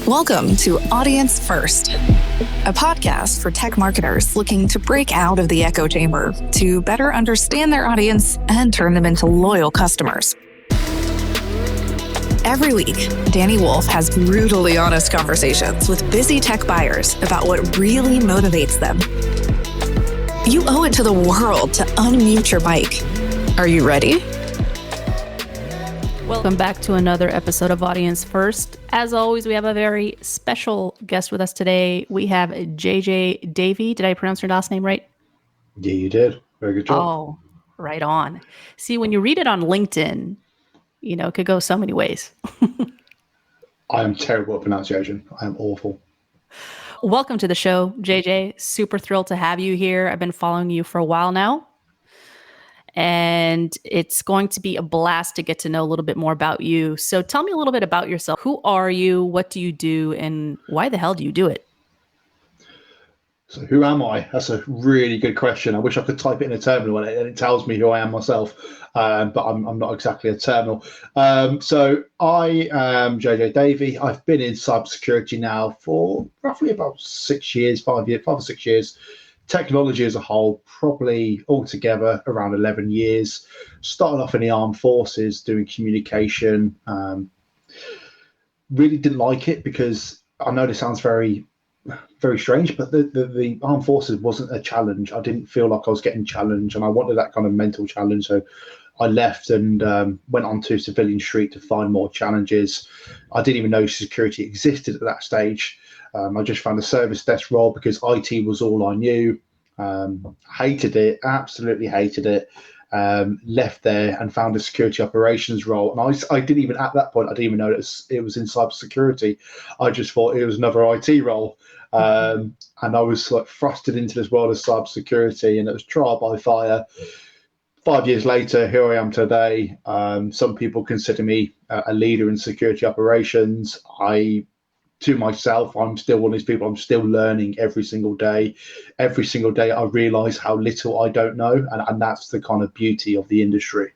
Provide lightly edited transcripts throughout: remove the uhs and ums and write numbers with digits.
Welcome to Audience First, a podcast for tech marketers looking to break out of the echo chamber to better understand their audience and turn them into loyal customers. Every week, Danny Wolf has brutally honest conversations with busy tech buyers about what really motivates them. You owe it to the world to unmute your mic. Are you ready? Welcome back to another episode of Audience First. As always, we have a very special guest with us today. We have Jay Jay Davey. Did I pronounce your last name right? Yeah, you did. Very good job. Oh, right on. See, when you read it on LinkedIn, it could go so many ways. I am terrible at pronunciation. I am awful. Welcome to the show, JJ. Super thrilled to have you here. I've been following you for a while now. And it's going to be a blast to get to know a little bit more about you. So tell me a little bit about yourself. Who are you? What do you do? And why the hell do you do it? So who am I? That's a really good question. I wish I could type it in a terminal and it tells me who I am myself, but I'm not exactly a terminal. So I am Jay Jay Davey. I've been in cybersecurity now for roughly about 6 years, 5 or 6 years. Technology as a whole, probably altogether around 11 years. Started off in the armed forces doing communication. Really didn't like it because I know this sounds very, very strange, but the armed forces wasn't a challenge. I didn't feel like I was getting challenged, and I wanted that kind of mental challenge. So I left and went on to Civilian Street to find more challenges. I didn't even know security existed at that stage. I just found a service desk role because IT was all I knew. Hated it, absolutely hated it. Left there and found a security operations role. And I didn't even, at that point, I didn't even know it was in cybersecurity. I just thought it was another IT role. And I was like thrusted into this world of cybersecurity, and it was trial by fire. 5 years later, here I am today. Some people consider me a leader in security operations. To myself, I'm still one of these people. I'm still learning every single day. Every single day, I realize how little I don't know. And that's the kind of beauty of the industry.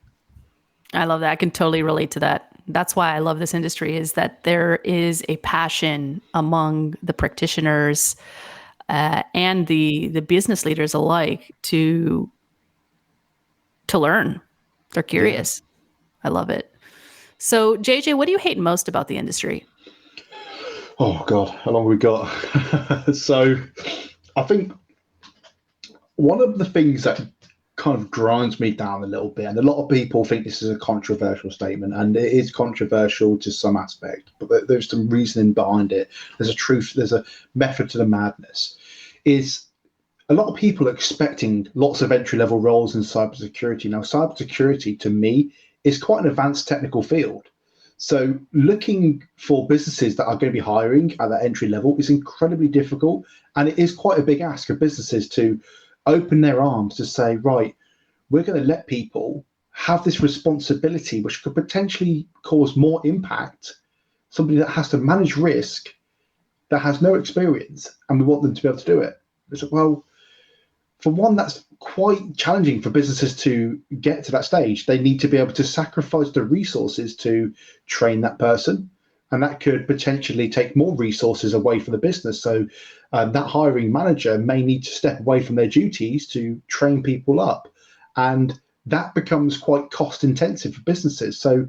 I love that. I can totally relate to that. That's why I love this industry, is that there is a passion among the practitioners and the business leaders alike to learn. They're curious. Yeah. I love it. So, JJ, what do you hate most about the industry? Oh, God, how long have we got? So I think one of the things that kind of grinds me down a little bit, and a lot of people think this is a controversial statement, and it is controversial to some aspect, but there's some reasoning behind it. There's a truth, there's a method to the madness, is a lot of people are expecting lots of entry-level roles in cybersecurity. Now, cybersecurity, to me, is quite an advanced technical field. So looking for businesses that are going to be hiring at that entry level is incredibly difficult. And it is quite a big ask of businesses to open their arms to say, right, we're going to let people have this responsibility, which could potentially cause more impact. Somebody that has to manage risk, that has no experience, and we want them to be able to do it. It's like, well, for one, that's quite challenging for businesses to get to that stage. They need to be able to sacrifice the resources to train that person, and that could potentially take more resources away from the business. So that hiring manager may need to step away from their duties to train people up, and that becomes quite cost intensive for businesses. So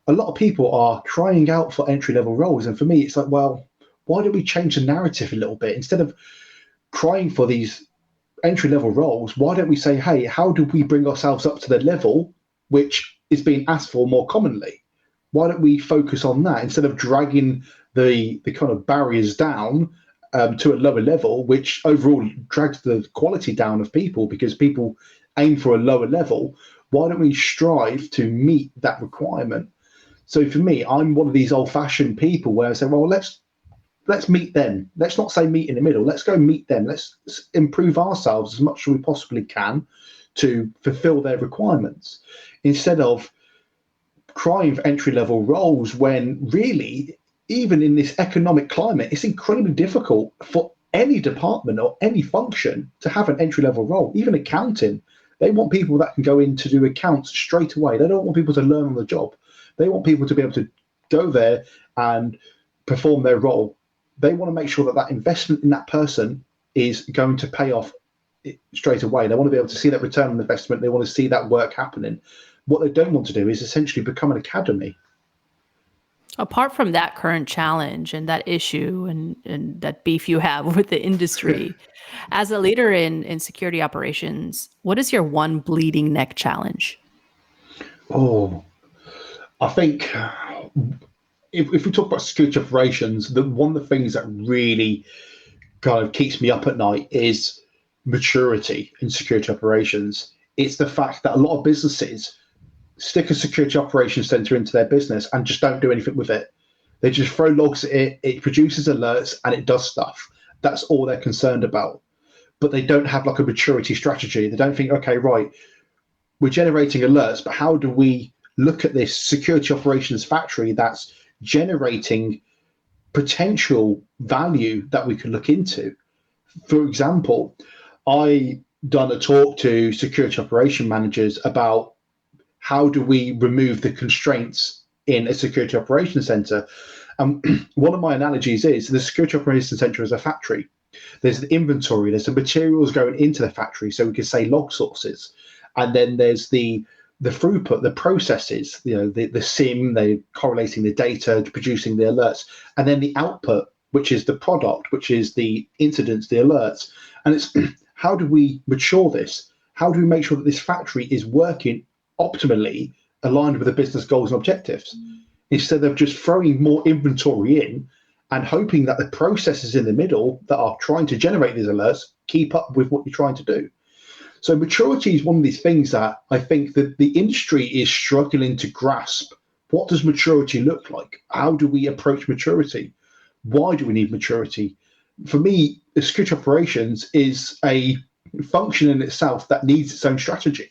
a lot of people are crying out for entry-level roles, and for me, it's like, well, why don't we change the narrative a little bit? Instead of crying for these entry-level roles, why don't we say, hey, how do we bring ourselves up to the level which is being asked for more commonly? Why don't we focus on that instead of dragging the kind of barriers down to a lower level, which overall drags the quality down of people because people aim for a lower level? Why don't we strive to meet that requirement? So for me, I'm one of these old-fashioned people where I say, well, let's meet them. Let's not say meet in the middle. Let's go meet them. Let's improve ourselves as much as we possibly can to fulfill their requirements, instead of crying for entry-level roles when really, even in this economic climate, it's incredibly difficult for any department or any function to have an entry-level role. Even accounting, they want people that can go in to do accounts straight away. They don't want people to learn on the job. They want people to be able to go there and perform their role, they want to make sure that that investment in that person is going to pay off straight away. They want to be able to see that return on investment. They want to see that work happening. What they don't want to do is essentially become an academy. Apart from that current challenge and that issue and that beef you have with the industry, as a leader in security operations, what is your one bleeding neck challenge? Oh, I think if we talk about security operations, one of the things that really kind of keeps me up at night is maturity in security operations. It's the fact that a lot of businesses stick a security operations center into their business and just don't do anything with it. They just throw logs at it, it produces alerts, and it does stuff. That's all they're concerned about. But they don't have like a maturity strategy. They don't think, okay, right, we're generating alerts, but how do we look at this security operations factory that's generating potential value that we could look into? For example, I done a talk to security operation managers about how do we remove the constraints in a security operations center. One of my analogies is the security operations center is a factory. There's the inventory, there's the materials going into the factory, so we could say log sources. And then there's the throughput, the processes, the SIM, they're correlating the data, producing the alerts, and then the output, which is the product, which is the incidents, the alerts. And it's how do we mature this? How do we make sure that this factory is working optimally aligned with the business goals and objectives, instead of just throwing more inventory in and hoping that the processes in the middle that are trying to generate these alerts keep up with what you're trying to do. So maturity is one of these things that I think that the industry is struggling to grasp. What does maturity look like? How do we approach maturity? Why do we need maturity? For me, security operations is a function in itself that needs its own strategy.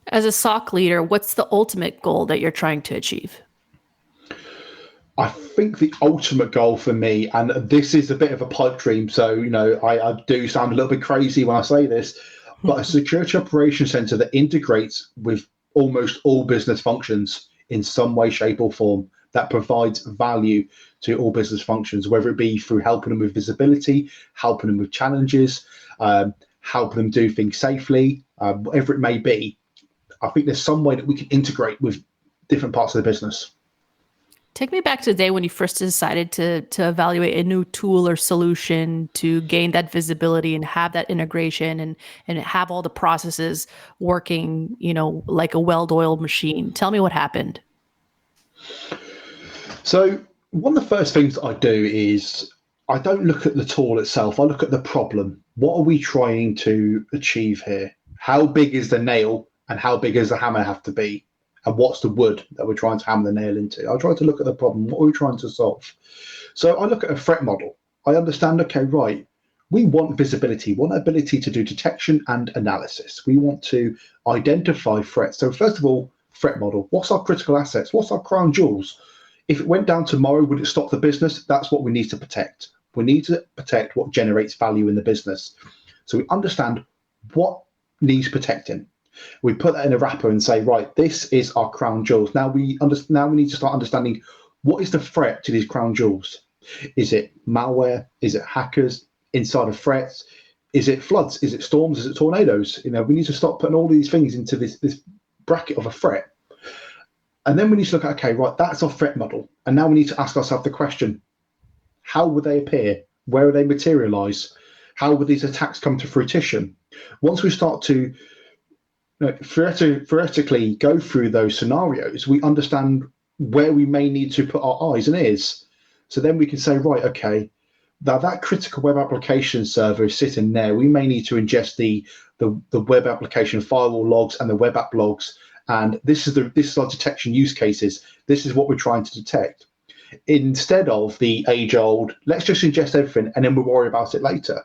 As a SOC leader, what's the ultimate goal that you're trying to achieve? I think the ultimate goal for me, and this is a bit of a pipe dream, so I do sound a little bit crazy when I say this, but a security operations center that integrates with almost all business functions in some way, shape, or form, that provides value to all business functions, whether it be through helping them with visibility, helping them with challenges, helping them do things safely, whatever it may be. I think there's some way that we can integrate with different parts of the business. Take me back to the day when you first decided to evaluate a new tool or solution to gain that visibility and have that integration and have all the processes working, like a well-oiled machine. Tell me what happened. So one of the first things that I do is I don't look at the tool itself. I look at the problem. What are we trying to achieve here? How big is the nail? And how big does the hammer have to be? And what's the wood that we're trying to hammer the nail into? I try to look at the problem. What are we trying to solve? So I look at a threat model. I understand, okay, right, we want visibility, we want ability to do detection and analysis. We want to identify threats. So first of all, threat model. What's our critical assets? What's our crown jewels? If it went down tomorrow, would it stop the business? That's what we need to protect. We need to protect what generates value in the business. So we understand what needs protecting. We put that in a wrapper and say, right, this is our crown jewels. Now we need to start understanding what is the threat to these crown jewels. Is it malware? Is it hackers? Insider threats? Is it floods? Is it storms? Is it tornadoes? We need to start putting all these things into this bracket of a threat. And then we need to look at, okay, right, that's our threat model. And now we need to ask ourselves the question, how would they appear? Where would they materialize? How would these attacks come to fruition? Once we start to theoretically go through those scenarios, we understand where we may need to put our eyes and ears. So then we can say, right, okay, now that critical web application server is sitting there. We may need to ingest the web application firewall logs and the web app logs. And this is our detection use cases. This is what we're trying to detect. Instead of the age-old, let's just ingest everything and then we'll worry about it later.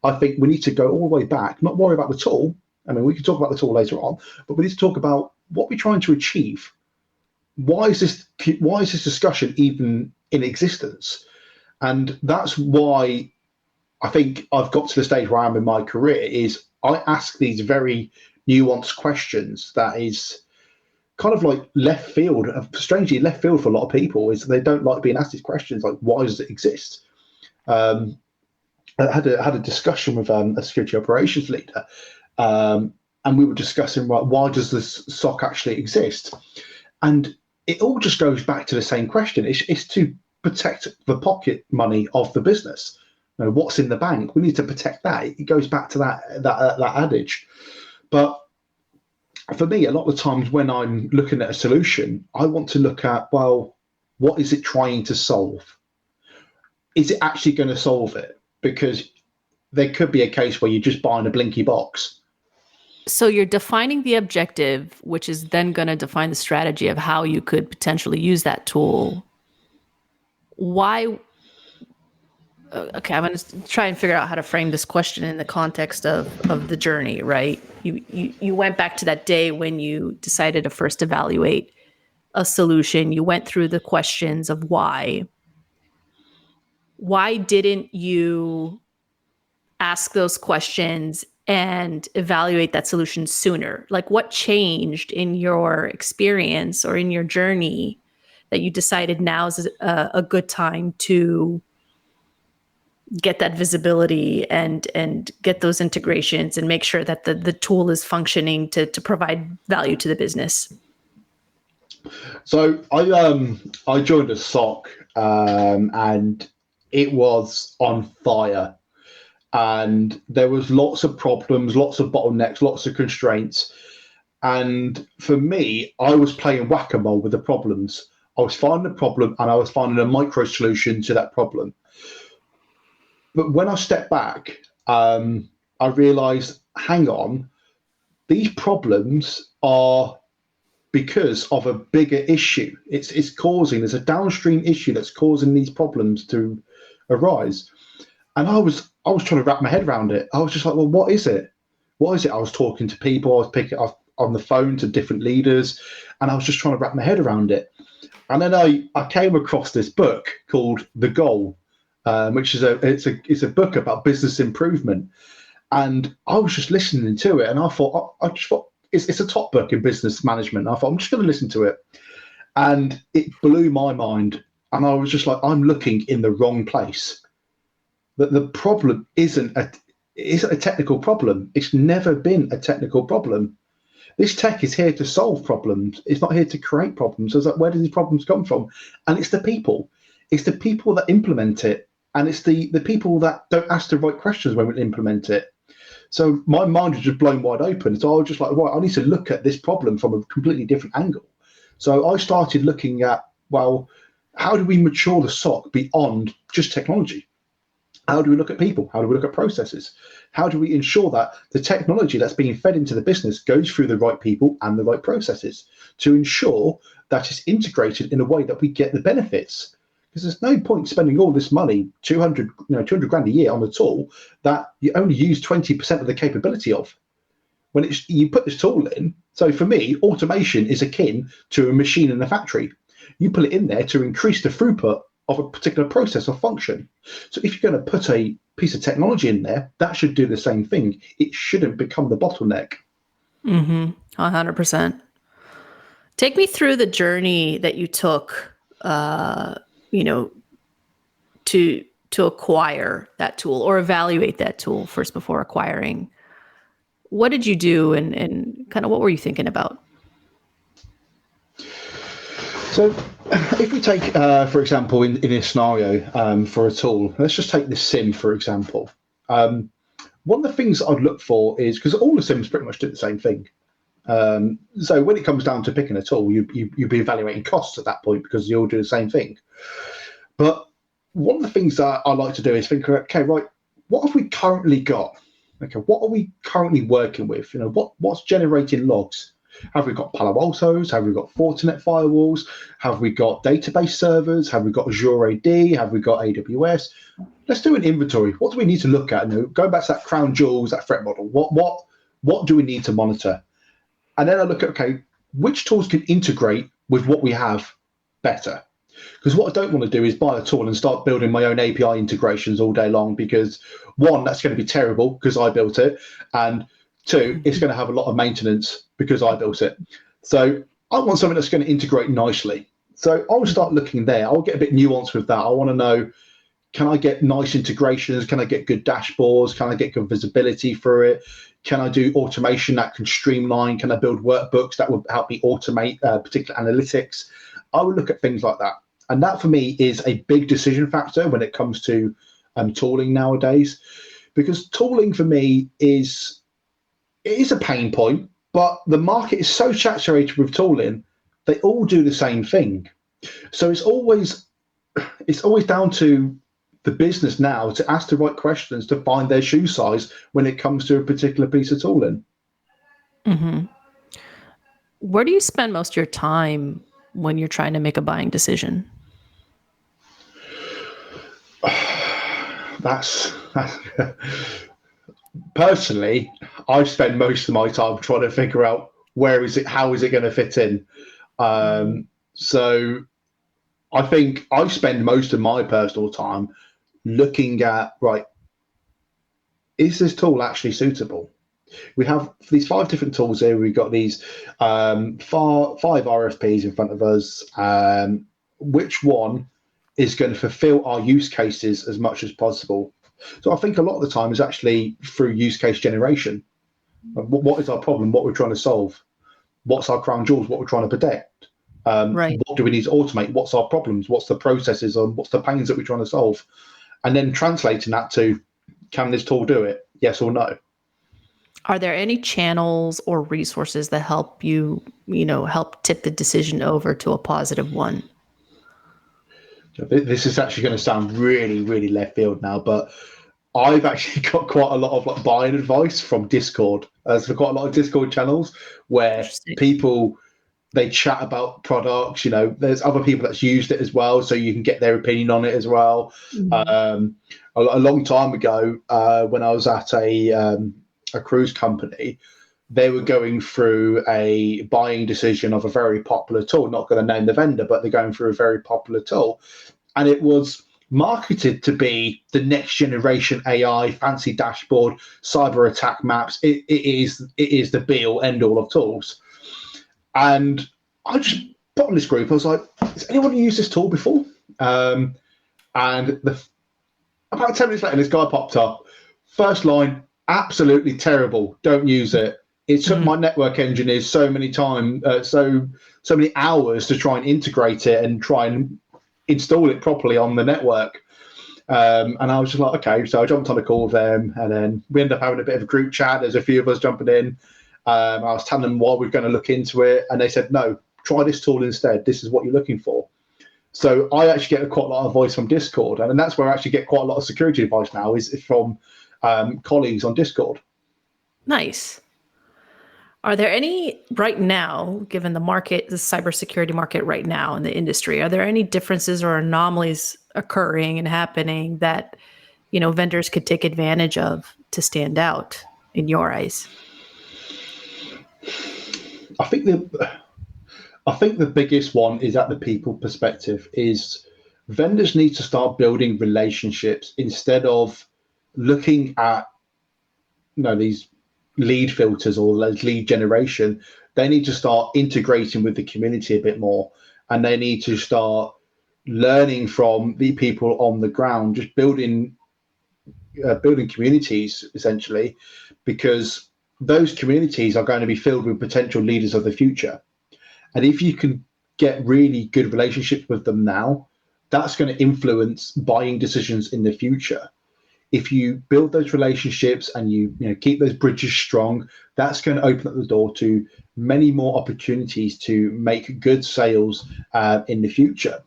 I think we need to go all the way back, not worry about the tool. I mean, we can talk about the tool later on, but we need to talk about what we're trying to achieve. Why is this discussion even in existence? And that's why I think I've got to the stage where I am in my career, is I ask these very nuanced questions that is kind of like left field, strangely left field for a lot of people, is they don't like being asked these questions like, why does it exist? I had a discussion with a security operations leader, and we were discussing, right, why does this SOC actually exist? And it all just goes back to the same question. It's to protect the pocket money of the business. You know, what's in the bank? We need to protect that. It goes back to that adage. But for me, a lot of the times when I'm looking at a solution, I want to look at, well, what is it trying to solve? Is it actually going to solve it? Because there could be a case where you're just buying a blinky box. So you're defining the objective, which is then going to define the strategy of how you could potentially use that tool. Why? Okay, I'm going to try and figure out how to frame this question in the context of the journey, right? You went back to that day when you decided to first evaluate a solution. You went through the questions of why. Why didn't you ask those questions and evaluate that solution sooner? Like, what changed in your experience or in your journey that you decided now is a good time to get that visibility and get those integrations and make sure that the tool is functioning to provide value to the business? So I joined a SOC, and it was on fire. And there was lots of problems, lots of bottlenecks, lots of constraints. And for me, I was playing whack-a-mole with the problems. I was finding a problem and I was finding a micro solution to that problem. But when I stepped back, I realized, hang on, these problems are because of a bigger issue. There's a downstream issue that's causing these problems to arise. And I was trying to wrap my head around it. I was just like, well, what is it? What is it? I was talking to people. I was picking up on the phone to different leaders, and I was just trying to wrap my head around it. And then I came across this book called The Goal, which is a book about business improvement. And I was just listening to it, and I thought it's a top book in business management. I thought, I'm just going to listen to it, and it blew my mind. And I was just like, I'm looking in the wrong place. That the problem isn't a technical problem. It's never been a technical problem. This tech is here to solve problems. It's not here to create problems. So it's like, where do these problems come from? And it's the people. It's the people that implement it. And it's the people that don't ask the right questions when we implement it. So my mind was just blown wide open. So I was just like, right, I need to look at this problem from a completely different angle. So I started looking at, well, how do we mature the SOC beyond just technology? How do we look at people? How do we look at processes? How do we ensure that the technology that's being fed into the business goes through the right people and the right processes to ensure that it's integrated in a way that we get the benefits? Because there's no point spending all this money, 200 grand a year on a tool that you only use 20% of the capability of. When you put this tool in, so for me, automation is akin to a machine in a factory. You put it in there to increase the throughput of a particular process or function. So if you're going to put a piece of technology in there, that should do the same thing. It shouldn't become the bottleneck. 100%. Take me through the journey that you took, to acquire that tool or evaluate that tool first before acquiring. What did you do and kind of what were you thinking about? So if we take, for example, in a scenario for a tool, let's just take this SIM, for example. One of the things I'd look for is, because all the SIMs pretty much do the same thing. So when it comes down to picking a tool, you'd be evaluating costs at that point because you all do the same thing. But one of the things that I like to do is think, okay, right, what have we currently got? Okay, what are we currently working with? What's generating logs? Have we got Palo Altos? Have we got Fortinet firewalls? Have we got database servers? Have we got Azure AD? Have we got AWS? Let's do an inventory. What do we need to look at? Going back to that crown jewels, that threat model. What do we need to monitor? And then I look at, okay, which tools can integrate with what we have better? Because what I don't want to do is buy a tool and start building my own API integrations all day long, because one, that's going to be terrible because I built it, and two, it's going to have a lot of maintenance because I built it. So I want something that's going to integrate nicely. So I'll start looking there. I'll get a bit nuanced with that. I want to know, can I get nice integrations? Can I get good dashboards? Can I get good visibility for it? Can I do automation that can streamline? Can I build workbooks that will help me automate particular analytics? I would look at things like that. And that for me is a big decision factor when it comes to tooling nowadays, because tooling for me is a pain point, but the market is so saturated with tooling, they all do the same thing. So it's always down to the business now to ask the right questions to find their shoe size when it comes to a particular piece of tooling. Mm-hmm. Where do you spend most of your time when you're trying to make a buying decision? That's personally, I spend most of my time trying to figure out how is it going to fit in. So I think I spend most of my personal time looking at, right, is this tool actually suitable? We have these 5 different tools here. We've got these 5 RFPs in front of us. Which one is going to fulfill our use cases as much as possible? So I think a lot of the time is actually through use case generation. What is our problem? What we're trying to solve? What's our crown jewels? What we're trying to protect? Right. What do we need to automate? What's our problems? What's the processes and what's the pains that we're trying to solve? And then translating that to, can this tool do it? Yes or no? Are there any channels or resources that help you, help tip the decision over to a positive one? This is actually going to sound really, really left field now, but I've actually got quite a lot of buying advice from Discord. There's quite a lot of Discord channels where people, they chat about products. There's other people that's used it as well, so you can get their opinion on it as well. Mm-hmm. A long time ago, when I was at a cruise company, they were going through a buying decision of a very popular tool. Not going to name the vendor, but they're going through a very popular tool, and it was marketed to be the next generation AI, fancy dashboard, cyber attack maps. It is the be all end all of tools. And I just put on this group. I was like, has anyone used this tool before? And about 10 minutes later, this guy popped up. First line, absolutely terrible. Don't use it. It took my network engineers so many hours to try and integrate it and try and install it properly on the network. And I was just like, okay. So I jumped on a call with them, and then we ended up having a bit of a group chat. There's a few of us jumping in. I was telling them why we're going to look into it, and they said, no, try this tool instead. This is what you're looking for. So I actually get quite a lot of advice from Discord, and that's where I actually get quite a lot of security advice now is from colleagues on Discord. Nice. Are there any, right now, given the market, the cybersecurity market right now in the industry, are there any differences or anomalies occurring and happening that, vendors could take advantage of to stand out in your eyes? I think the biggest one is at the people perspective is vendors need to start building relationships instead of looking at these lead filters or lead generation. They need to start integrating with the community a bit more, and they need to start learning from the people on the ground, just building communities essentially, because those communities are going to be filled with potential leaders of the future. And if you can get really good relationships with them now, that's going to influence buying decisions in the future. If you build those relationships and you keep those bridges strong, that's going to open up the door to many more opportunities to make good sales in the future.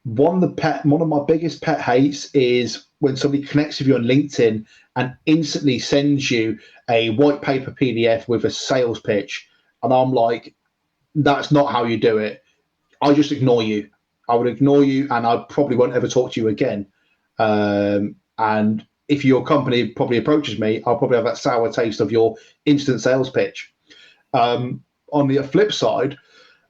One of my biggest pet hates is when somebody connects with you on LinkedIn and instantly sends you a white paper PDF with a sales pitch. And I'm like, that's not how you do it. I just ignore you. I would ignore you, and I probably won't ever talk to you again. And if your company probably approaches me, I'll probably have that sour taste of your instant sales pitch. On the flip side,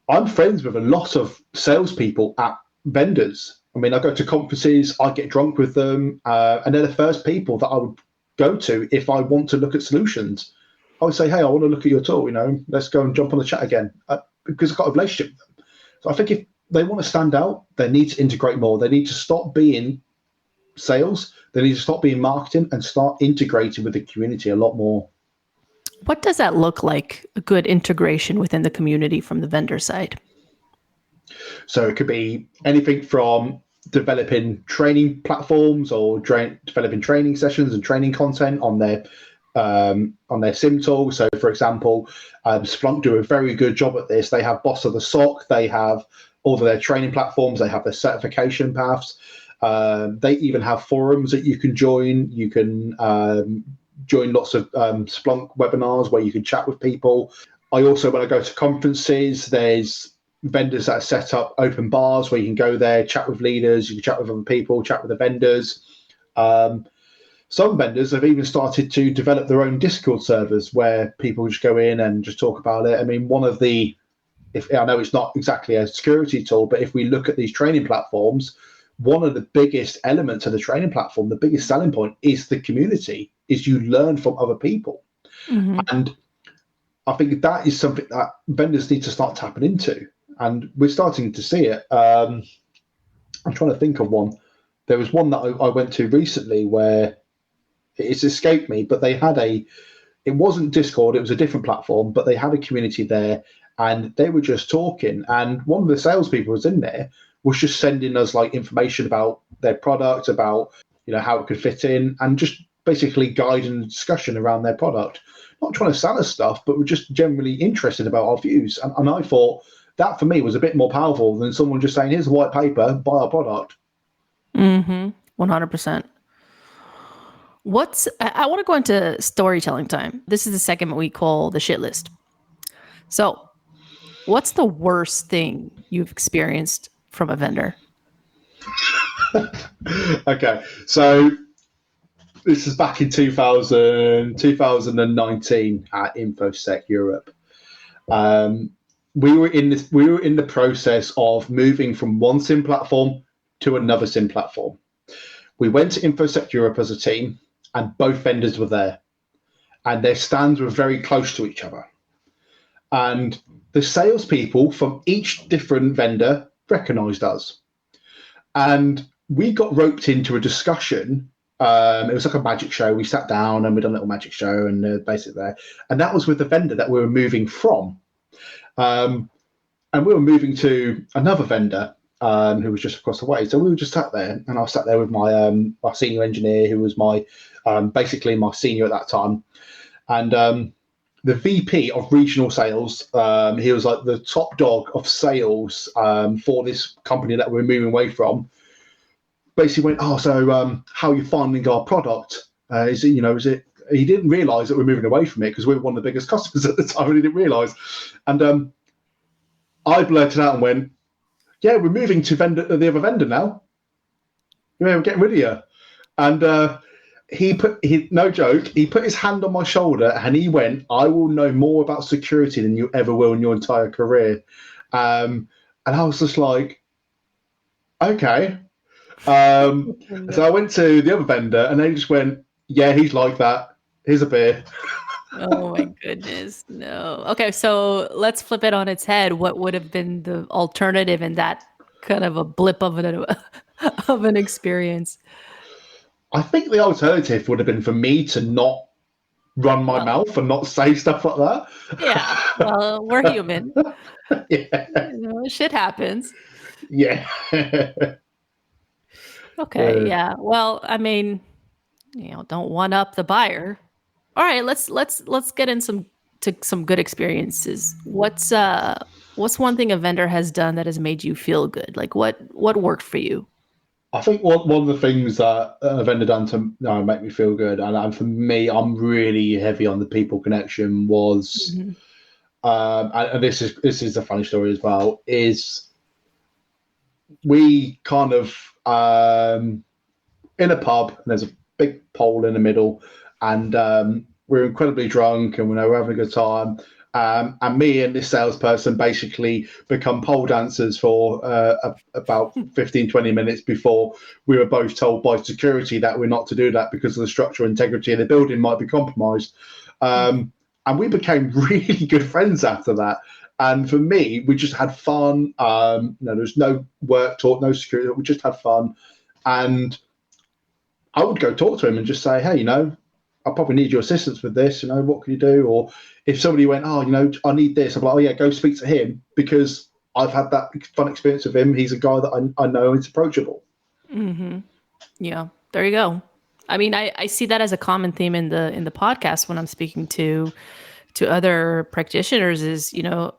I'm friends with a lot of salespeople at vendors. I mean, I go to conferences, I get drunk with them, and they're the first people that I would go to if I want to look at solutions. I would say, hey, I want to look at your tool, let's go and jump on the chat again. because I've got a relationship with them. So I think if they want to stand out, they need to integrate more. They need to stop being sales. They need to stop being marketing and start integrating with the community a lot more. What does that look like, a good integration within the community from the vendor side? So it could be anything from developing training platforms or developing training sessions and training content on their SIM tool. So, for example, Splunk do a very good job at this. They have Boss of the SOC. They have all of their training platforms. They have their certification paths. They even have forums that you can join. You can join lots of Splunk webinars where you can chat with people. I also, when I go to conferences, there's vendors that set up open bars where you can go there, chat with leaders, you can chat with other people, chat with the vendors. Some vendors have even started to develop their own Discord servers where people just go in and just talk about it. I mean, if I know it's not exactly a security tool, but if we look at these training platforms, one of the biggest elements of the training platform, the biggest selling point is the community, is you learn from other people. Mm-hmm. And I think that is something that vendors need to start tapping into. And we're starting to see it. I'm trying to think of one. There was one that I went to recently where it's escaped me, but they had it wasn't Discord, it was a different platform, but they had a community there and they were just talking. And one of the salespeople was in there, was just sending us like information about their product, about, how it could fit in, and just basically guiding the discussion around their product. Not trying to sell us stuff, but we're just generally interested about our views. And I thought that for me was a bit more powerful than someone just saying, here's a white paper, buy our product. 100%. I want to go into storytelling time. This is the segment we call the shit list. So what's the worst thing you've experienced from a vendor? Okay, so this is back in 2019 at InfoSec Europe. We were in the process of moving from one SIM platform to another SIM platform. We went to InfoSec Europe as a team, and both vendors were there, and their stands were very close to each other. And the salespeople from each different vendor recognized us, and we got roped into a discussion. It was like a magic show. We sat down and we done a little magic show, and basically there, and that was with the vendor that we were moving from. And we were moving to another vendor who was just across the way. So we were just sat there, and I sat there with my senior engineer, who was my basically my senior at that time, and the VP of regional sales. He was like the top dog of sales for this company that we're moving away from. Basically went, so how are you finding our product? Is it? He didn't realise that we're moving away from it because we were one of the biggest customers at the time, and he didn't realise. And I blurted out and went, yeah, we're moving to the other vendor now. Yeah, we're getting rid of you. And no joke, he put his hand on my shoulder and he went, I will know more about security than you ever will in your entire career. And I was just like, okay. So I went to the other vendor and they just went, yeah, he's like that. Here's a beer. Oh my goodness. No. Okay. So let's flip it on its head. What would have been the alternative in that kind of a blip of an experience? I think the alternative would have been for me to not run my mouth and not say stuff like that. Yeah. Well, we're human. Yeah. Shit happens. Yeah. Okay. Yeah. Well, I mean, don't one up the buyer. All right, let's get in some good experiences. What's one thing a vendor has done that has made you feel good? Like what worked for you? I think one of the things that a vendor done to make me feel good, and for me, I'm really heavy on the people connection. Was and this is a funny story as well. Is we kind of in a pub, and there's a big pole in the middle, and we're incredibly drunk, and we're having a good time. And me and this salesperson basically become pole dancers for about 15, 20 minutes before we were both told by security that we're not to do that because of the structural integrity of the building might be compromised. And we became really good friends after that. And for me, we just had fun. There's no work talk, no security. We just had fun. And I would go talk to him and just say, hey, I probably need your assistance with this. What can you do? Or if somebody went, I need this, I'm like, oh yeah, go speak to him, because I've had that fun experience with him. He's a guy that I know is approachable. Mm-hmm. Yeah, there you go. I mean, I see that as a common theme in the podcast when I'm speaking to other practitioners is,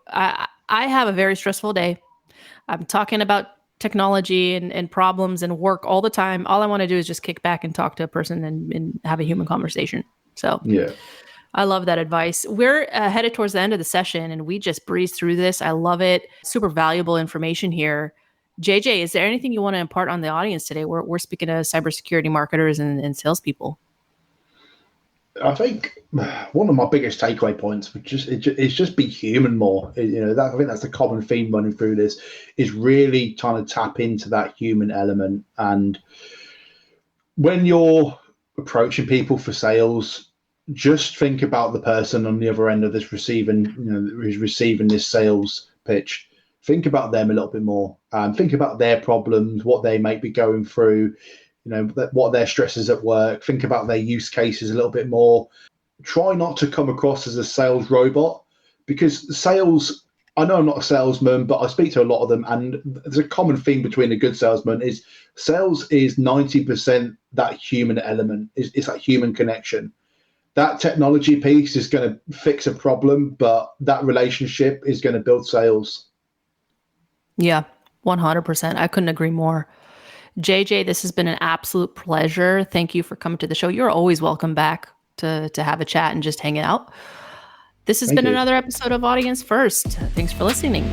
I have a very stressful day. I'm talking about technology and problems and work all the time. All I want to do is just kick back and talk to a person and have a human conversation. So yeah, I love that advice. We're headed towards the end of the session and we just breezed through this. I love it. Super valuable information here. JJ, is there anything you want to impart on the audience today? We're speaking to cybersecurity marketers and salespeople. I think one of my biggest takeaway points is just be human more. I think that's the common theme running through this, is really trying to tap into that human element. And when you're approaching people for sales, just think about the person on the other end of this who's receiving this sales pitch. Think about them a little bit more. Think about their problems, what they might be going through, what their stresses at work. Think about their use cases a little bit more. Try not to come across as a sales robot, because sales, I know I'm not a salesman, but I speak to a lot of them, and there's a common theme between a good salesman is sales is 90% that human element. It's that human connection. That technology piece is going to fix a problem, but that relationship is going to build sales. Yeah, 100%. I couldn't agree more. JJ, this has been an absolute pleasure. Thank you for coming to the show. You're always welcome back to have a chat and just hang out. This has been another episode of Audience First. Thanks for listening.